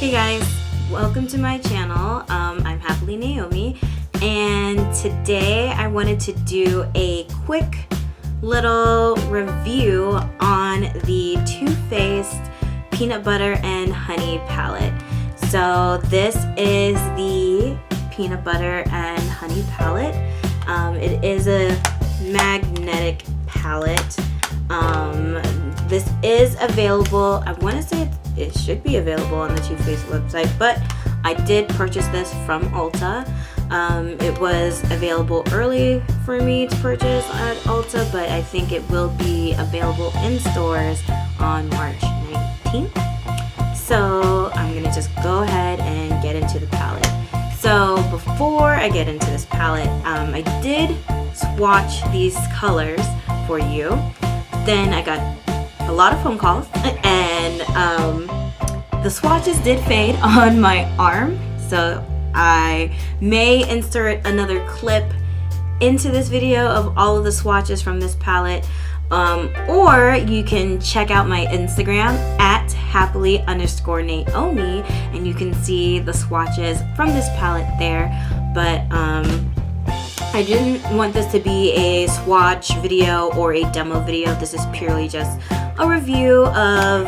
Hey guys, welcome to my channel. I'm Happily Naomi, and today I wanted to do a quick little review on the TooFaced Peanut Butter and Honey palette. So this is the Peanut Butter and Honey palette. It is a magnetic palette. This is available, I want to say it should be available on the TooFaced website, but I did purchase this from Ulta. It was available early for me to purchase at Ulta, but I think it will be available in stores on March 19th. So I'm gonna just go ahead and get into the palette. So before I get into this palette, I did swatch these colors for you. Then I got a lot of phone calls, and the swatches did fade on my arm, so I may insert another clip into this video of all of the swatches from this palette, or you can check out my Instagram at happily_Naomi and you can see the swatches from this palette there. But I didn't want this to be a swatch video or a demo video. This is purely just a review of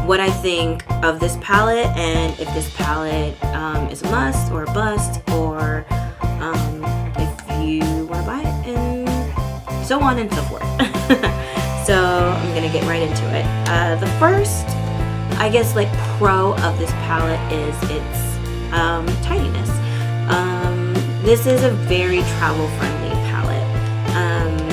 what I think of this palette, and if this palette is a must or a bust, or if you want to buy it, and so on and so forth. So I'm gonna get right into it. The first, I guess, like pro of this palette is its tidiness. This is a very travel-friendly palette.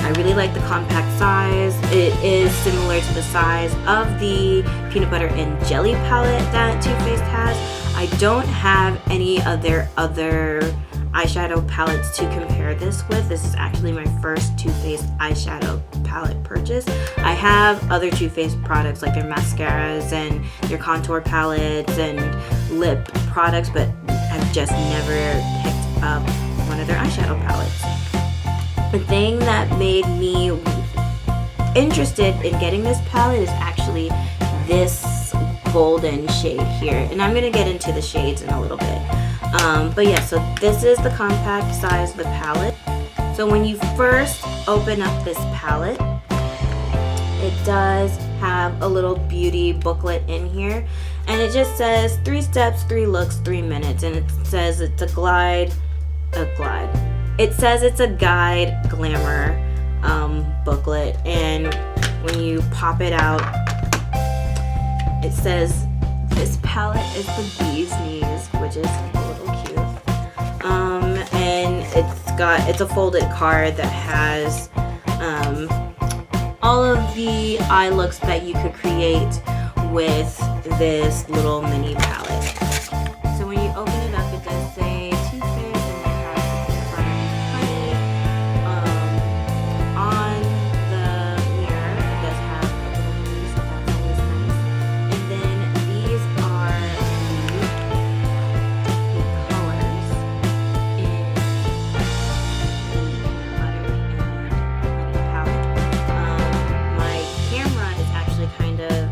I really like the compact size. It is similar to the size of the Peanut Butter and Jelly palette that TooFaced has. I don't have any other eyeshadow palettes to compare this with. This is actually my first TooFaced eyeshadow palette purchase. I have other TooFaced products like their mascaras and their contour palettes and lip products, but I've just never picked up one of their eyeshadow palettes. The thing that made me interested in getting this palette is actually this golden shade here, and I'm gonna get into the shades in a little bit. But yeah, so this is the compact size of the palette. So when you first open up this palette, it does have a little beauty booklet in here, and it just says 3 steps, 3 looks, 3 minutes, and it says it's a It says it's a guide glamour booklet, and when you pop it out, it says this palette is the bee's knees, which is a little cute. And it's a folded card that has all of the eye looks that you could create with this little mini palette. So when you open it up, it does say TooFaced, and it has the Peanut Butter and Honey. On the mirror, it does have a little piece, so that's always nice. And then these are the colors in the Peanut Butter and Honey palette. My camera is actually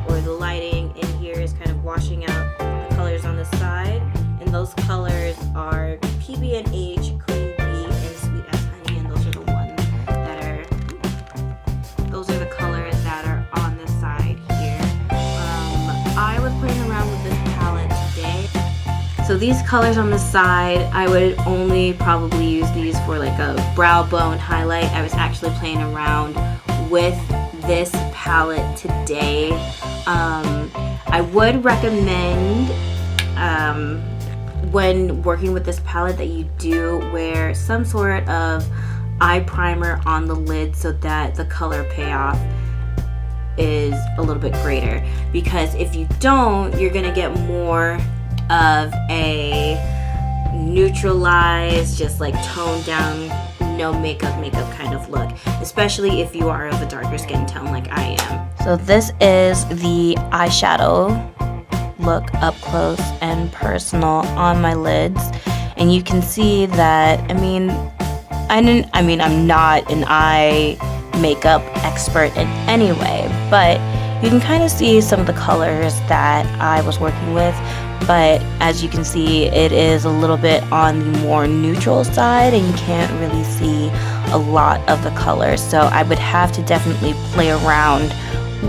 or the lighting in here is kind of washing out the colors on the side, and those colors are PB&H, Cream Bee, and Sweet as Honey, and those are the ones that are, those are the colors that are on the side here. I was playing around with this palette today. So these colors on the side, I would only probably use these for like a brow bone highlight. I was actually playing around with this palette today. I would recommend when working with this palette that you do wear some sort of eye primer on the lid so that the color payoff is a little bit greater, because if you don't, you're gonna get more of a neutralized, just like toned down, no makeup kind of look, especially if you are of a darker skin tone like I am. So this is the eyeshadow look up close and personal on my lids, and you can see that, I'm not an eye makeup expert in any way, but you can kind of see some of the colors that I was working with. but as you can see, it is a little bit on the more neutral side and you can't really see a lot of the colors. So I would have to definitely play around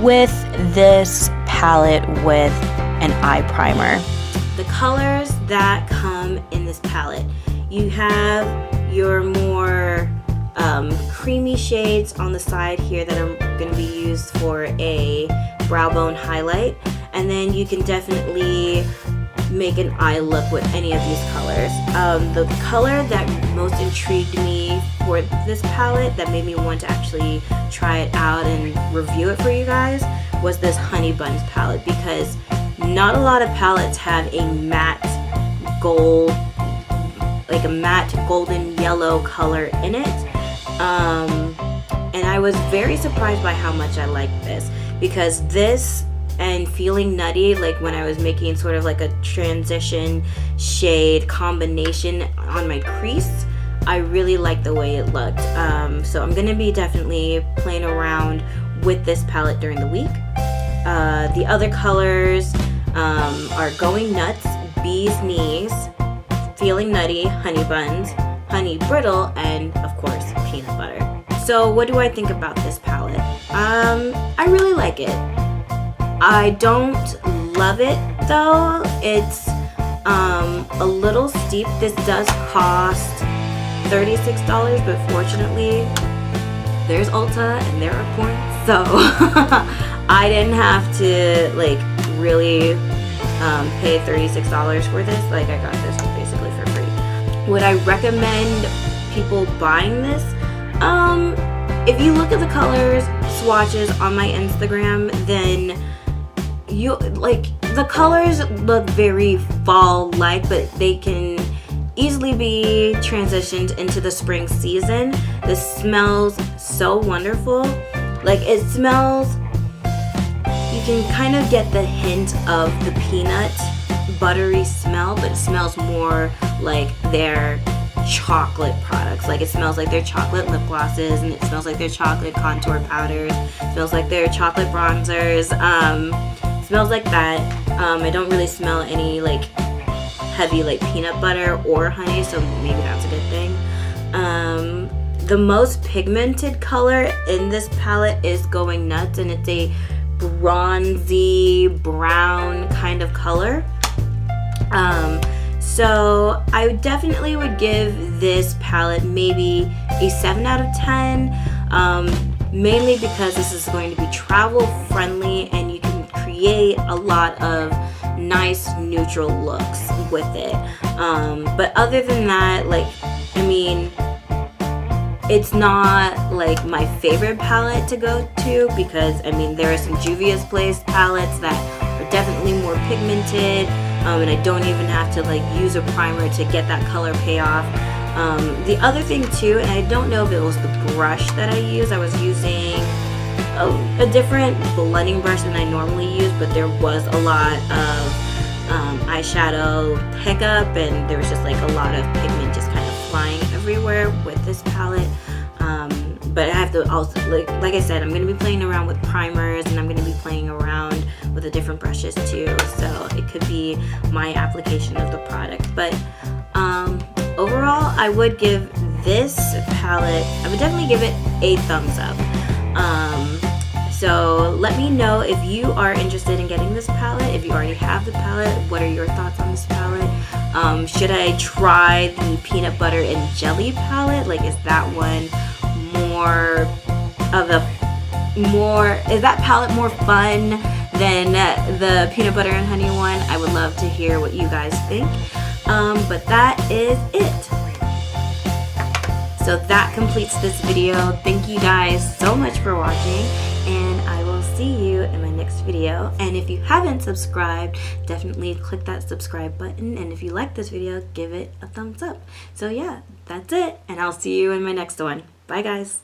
with this palette with an eye primer. The colors that come in this palette, you have your more creamy shades on the side here that are going to be used for a brow bone highlight, and then you can definitely make an eye look with any of these colors. The color that most intrigued me for this palette, that made me want to actually try it out and review it for you guys, was this Honey Buns palette, because not a lot of palettes have a matte gold, like a matte golden yellow color in it. And I was very surprised by how much I liked this, because this and Feeling Nutty, like when I was making sort of like a transition shade combination on my crease, I really liked the way it looked. So I'm gonna be definitely playing around with this palette during the week. The other colors are Going Nuts, Bee's Knees, Feeling Nutty, Honey Buns, Honey Brittle, and of course Peanut Butter. So what do I think about this palette? I really like it. I don't love it though. It's a little steep. This does cost $36, but fortunately there's Ulta and there are points, so I didn't have to like really pay $36 for this. Like, I got this basically for free. Would I recommend people buying this? If you look at the colors swatches on my Instagram, then you like, the colors look very fall-like, but they can easily be transitioned into the spring season. This smells so wonderful. Like, it smells, you can kind of get the hint of the peanut buttery smell, but it smells more like their chocolate products. Like, it smells like their chocolate lip glosses, and it smells like their chocolate contour powders, it smells like their chocolate bronzers. It smells like that. I don't really smell any like heavy like peanut butter or honey, so maybe that's a good thing. The most pigmented color in this palette is Going Nuts, and it's a bronzy brown kind of color. So I definitely would give this palette maybe a 7 out of 10, mainly because this is going to be travel friendly and you can create a lot of nice neutral looks with it. But other than that, like, I mean, it's not like my favorite palette to go to, because I mean, there are some Juvia's Place palettes that are definitely more pigmented, and I don't even have to like use a primer to get that color payoff. The other thing too, and I don't know if it was the brush that I used, I was using a different blending brush than I normally use, but there was a lot of eyeshadow pickup, and there was just like a lot of pigment just kind of flying everywhere with this palette. But I have to also, like I said, I'm going to be playing around with primers, and I'm going to be playing around with the different brushes too, so it could be my application of the product. But overall, I would give this palette, I would definitely give it a thumbs up. So let me know if you are interested in getting this palette. If you already have the palette, what are your thoughts on this palette? Should I try the peanut butter and jelly palette? Like, is that one more of a is that palette more fun than the peanut butter and honey one? I would love to hear what you guys think. But that is it. So that completes this video. Thank you guys so much for watching, and I will see you in my next video. And if you haven't subscribed, definitely click that subscribe button, and if you like this video, give it a thumbs up. So yeah, that's it, and I'll see you in my next one. Bye guys.